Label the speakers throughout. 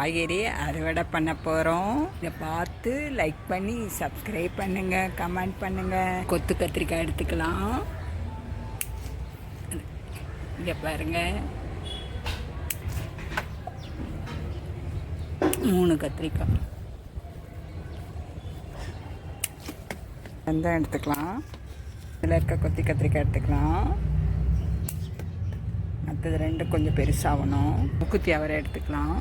Speaker 1: காய்கறி அறுவடை பண்ண போகிறோம். இதை பார்த்து லைக் பண்ணி சப்ஸ்கிரைப் பண்ணுங்கள், கமெண்ட் பண்ணுங்கள். கொத்து கத்திரிக்காய் எடுத்துக்கலாம். இங்கே பாருங்கள், 3 கத்திரிக்காய் வெந்தயம் எடுத்துக்கலாம். இதில் இருக்க கொத்தி கத்திரிக்காய் எடுத்துக்கலாம். மற்றது 2 கொஞ்சம் பெருசாகணும். முக்குத்தி அவரை எடுத்துக்கலாம்.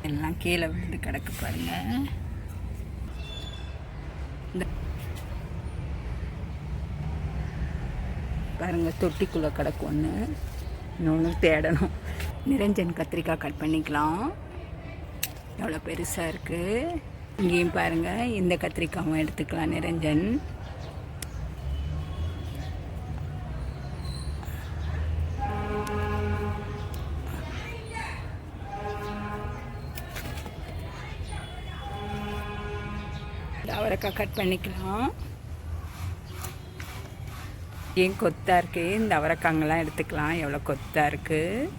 Speaker 1: எல்லாம் கீழே விழுந்து கிடக்கு பாருங்க. இந்த பாருங்க, தொட்டிக்குள்ளே கிடக்கு ஒன்று, இன்னொன்று தேடணும். நிரஞ்சன் கத்திரிக்காய் கட் பண்ணிக்கலாம். எவ்வளோ பெருசாக இருக்குது. இங்கேயும் பாருங்கள், இந்த கத்திரிக்காயும் எடுத்துக்கலாம். நிரஞ்சன் அவரைக்காய் கட் பண்ணிக்கலாம். ஏன் கொத்தாக இருக்குது, இந்த அவரைக்காங்கெல்லாம் எடுத்துக்கலாம். எவ்வளோ கொத்தாக இருக்குது.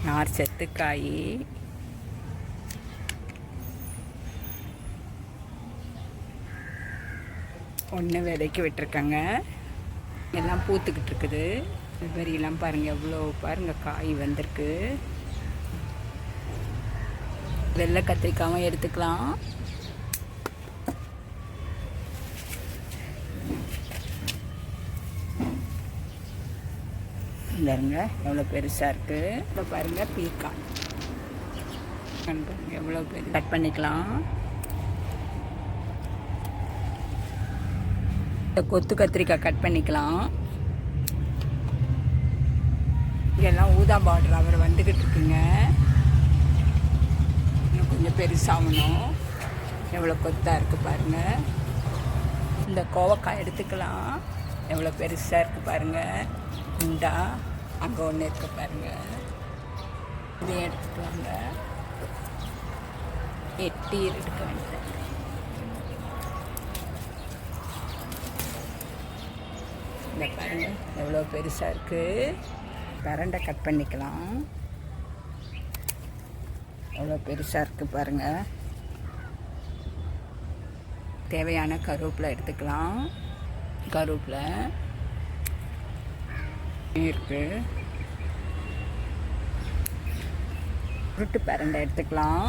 Speaker 1: நார் சத்து காய். ஒன்று விதைக்கி விட்டுருக்காங்க. எல்லாம் பூத்துக்கிட்டு இருக்குது. இது மாதிரிலாம் பாருங்கள், எவ்வளோ பாருங்கள் காய் வந்திருக்கு. வெள்ளை கத்திரிக்காயும் எடுத்துக்கலாம். இல்லைங்க, எவ்வளோ பெருசாக இருக்குது. இப்போ பாருங்கள், பீக்கான் பாருங்கள் எவ்வளோ பெரிய. கட் பண்ணிக்கலாம். கொத்து கத்திரிக்காய் கட் பண்ணிக்கலாம். இங்கெல்லாம் ஊதா பார்டர் அவர் வந்துக்கிட்டு இருக்குங்க. இன்னும் கொஞ்சம் பெருசாகணும். எவ்வளோ கொத்தாக இருக்குது பாருங்கள். இந்த கோவக்காய் எடுத்துக்கலாம். எவ்வளோ பெருசாக இருக்குது பாருங்கள். உண்டா அங்கே ஒன்று இருக்குது பாருங்கள். இதையும் எடுத்துக்கலாங்க. 8 எடுக்க வேண்டியது. இந்த பாருங்கள் எவ்வளோ பெருசாக இருக்குது. பரண்டை கட் பண்ணிக்கலாம். எவ்வளோ பெருசாக இருக்குது பாருங்கள். தேவையான கருவேப்பிலை எடுத்துக்கலாம். கருவேப்பிலை இருக்கு. உருட்டு பரண்டை எடுத்துக்கலாம்.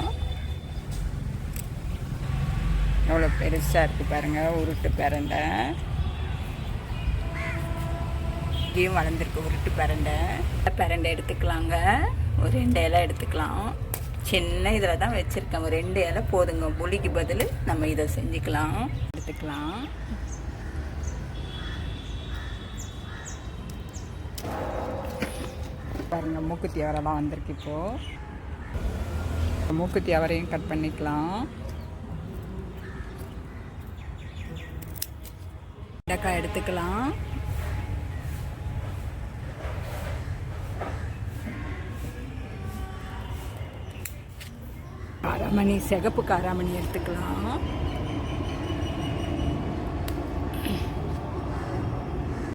Speaker 1: எவ்வளோ பெருசாக இருக்குது பாருங்கள். உருட்டு பரண்டை இங்கேயும் வளர்ந்துருக்கு. உருட்டு பரண்டை பரண்டை எடுத்துக்கலாங்க. ஒரு 2 இலை எடுத்துக்கலாம். சின்ன இதில் தான் வச்சுருக்கேன். ஒரு 2 இலை போதுங்க. புளிக்கு பதில் நம்ம இதை செஞ்சுக்கலாம். எடுத்துக்கலாம். பாருங்கள், மூக்குத்தி அவரைலாம் வந்திருக்கு. இப்போது மூக்குத்தி அவரையும் கட் பண்ணிக்கலாம். வெண்டைக்காய் எடுத்துக்கலாம். காராமணி, சிகப்பு காராமணி எடுத்துக்கலாம்.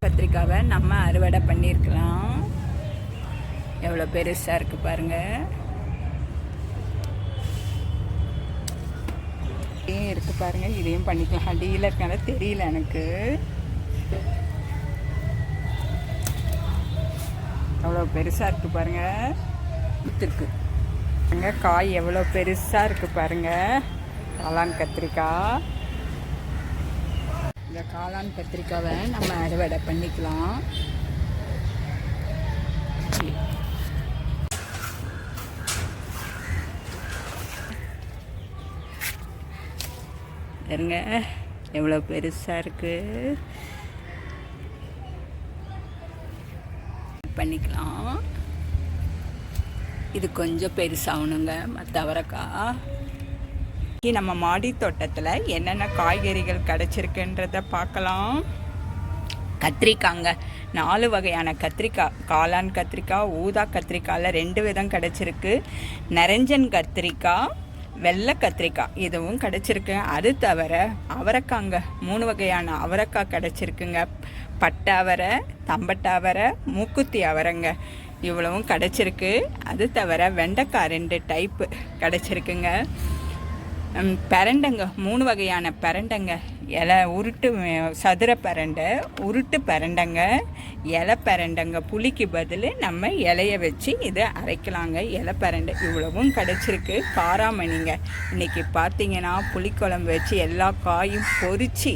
Speaker 1: கத்திரிக்காவை நம்ம அறுவடை பண்ணியிருக்கலாம். எவ்வளோ பெருசாக இருக்குது பாருங்கள். ஏன் இருக்குது பாருங்கள். இதையும் பண்ணிக்கலாம். அடியில் இருக்கனால தெரியல எனக்கு. எவ்வளோ பெருசாக இருக்குது பாருங்கள். விற்றுருக்கு பாருங்கள். காய் எவ்வளோ பெருசாக இருக்குது பாருங்கள். காளான் கத்திரிக்காய். இந்த காளான் கத்திரிக்காவை நம்ம அறுவடை பண்ணிக்கலாம். பாருங்க எவ்வளோ பெருசாக இருக்குது. பண்ணிக்கலாம். இது கொஞ்சம் பெருசாகணுங்க. மற்ற அவரைக்காய். நம்ம மாடி தோட்டத்தில் என்னென்ன காய்கறிகள் கிடச்சிருக்குன்றதை பார்க்கலாம். கத்திரிக்காங்க, 4 வகையான கத்திரிக்காய். காளான் கத்திரிக்காய், ஊதா கத்திரிக்காயில் 2 விதம் கிடச்சிருக்கு. நிரஞ்சன் கத்திரிக்காய், வெள்ளை கத்திரிக்காய் இதுவும் கிடச்சிருக்கு. அது தவிர அவரைக்காங்க, 3 வகையான அவரைக்காய் கிடச்சிருக்குங்க. பட்டை அவரை, தம்பட்டை அவரை, மூக்குத்தி அவரைங்க, இவ்வளவும் கிடச்சிருக்கு. அது தவிர வெண்டைக்காய் 2 டைப்பு கிடச்சிருக்குங்க. பிரண்டைங்க, 3 வகையான பிரண்டைங்க. இலை உருட்டு, சதுர பிரண்டை, உருட்டு பிரண்டைங்க, இலை பிரண்டைங்க. புளிக்கு பதில் நம்ம இலையை வச்சு இதை அரைக்கலாங்க. இலை பிரண்டை இவ்வளவும் கிடச்சிருக்கு. காராமணிங்க, இன்றைக்கி பார்த்தீங்கன்னா புளிக்குழம்பு வச்சு எல்லா காயும் பொரித்து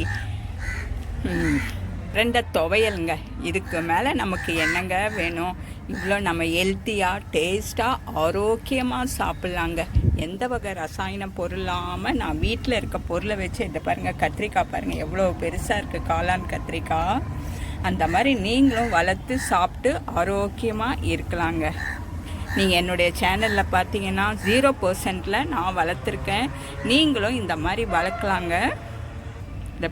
Speaker 1: 2 துவையலுங்க. இதுக்கு மேலே நமக்கு என்னங்க வேணும்? இவ்வளோ நம்ம ஹெல்த்தியாக, டேஸ்ட்டாக, ஆரோக்கியமாக சாப்பிட்லாங்க. எந்த வகை ரசாயன பொருளாமல் நான் வீட்டில் இருக்க பொருளை வச்சு இதை பாருங்கள். கத்திரிக்காய் பாருங்கள் எவ்வளோ பெருசாக இருக்குது, காளான் கத்திரிக்காய். அந்த மாதிரி நீங்களும் வளர்த்து சாப்பிட்டு ஆரோக்கியமாக இருக்கலாங்க. நீங்கள் என்னுடைய சேனலில் பார்த்தீங்கன்னா 0% நான் வளர்த்துருக்கேன். நீங்களும் இந்த மாதிரி வளர்க்கலாங்க. இந்த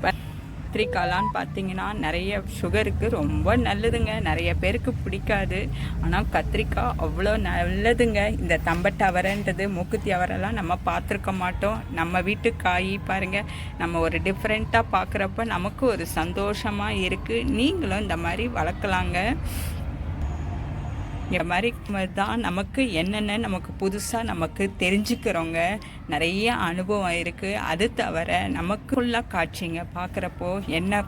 Speaker 1: கத்திரிக்காய்லான்னு பார்த்தீங்கன்னா நிறைய சுகருக்கு ரொம்ப நல்லதுங்க. நிறைய பேருக்கு பிடிக்காது, ஆனால் கத்திரிக்காய் அவ்வளோ நல்லதுங்க. இந்த தம்பட்டை அவரைன்றது, மூக்குத்தி அவரெல்லாம் நம்ம பார்த்துருக்க மாட்டோம். நம்ம வீட்டு காய் பாருங்கள், நம்ம ஒரு டிஃப்ரெண்ட்டாக பார்க்குறப்ப நமக்கு ஒரு சந்தோஷமாக இருக்குது. நீங்களும் இந்த மாதிரி வளர்க்கலாங்க. இந்த மாதிரி தான் நமக்கு என்னென்ன நமக்கு புதுசாக நமக்கு தெரிஞ்சுக்கிறோங்க. நிறைய அனுபவம் இருக்குது. அது தவிர நமக்குள்ள காட்சிங்க பார்க்குறப்போ என்ன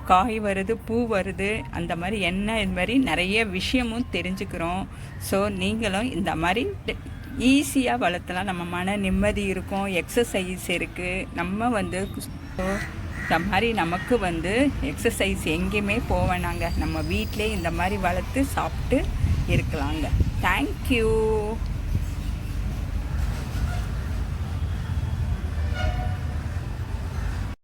Speaker 1: காய் வருது, பூ வருது, அந்த மாதிரி என்ன, இது மாதிரி நிறைய விஷயமும் தெரிஞ்சுக்கிறோம். ஸோ நீங்களும் இந்த மாதிரி ஈஸியாக வளர்த்தலாம். நம்ம மன நிம்மதி இருக்கும், எக்ஸசைஸ் இருக்குது. நம்ம இந்த மாதிரி நமக்கு எக்ஸசைஸ் எங்கேயுமே போவேனாங்க. நம்ம வீட்டிலே இந்த மாதிரி வளர்த்து சாப்பிட்டு இருக்கலாங்க. தேங்க்யூ.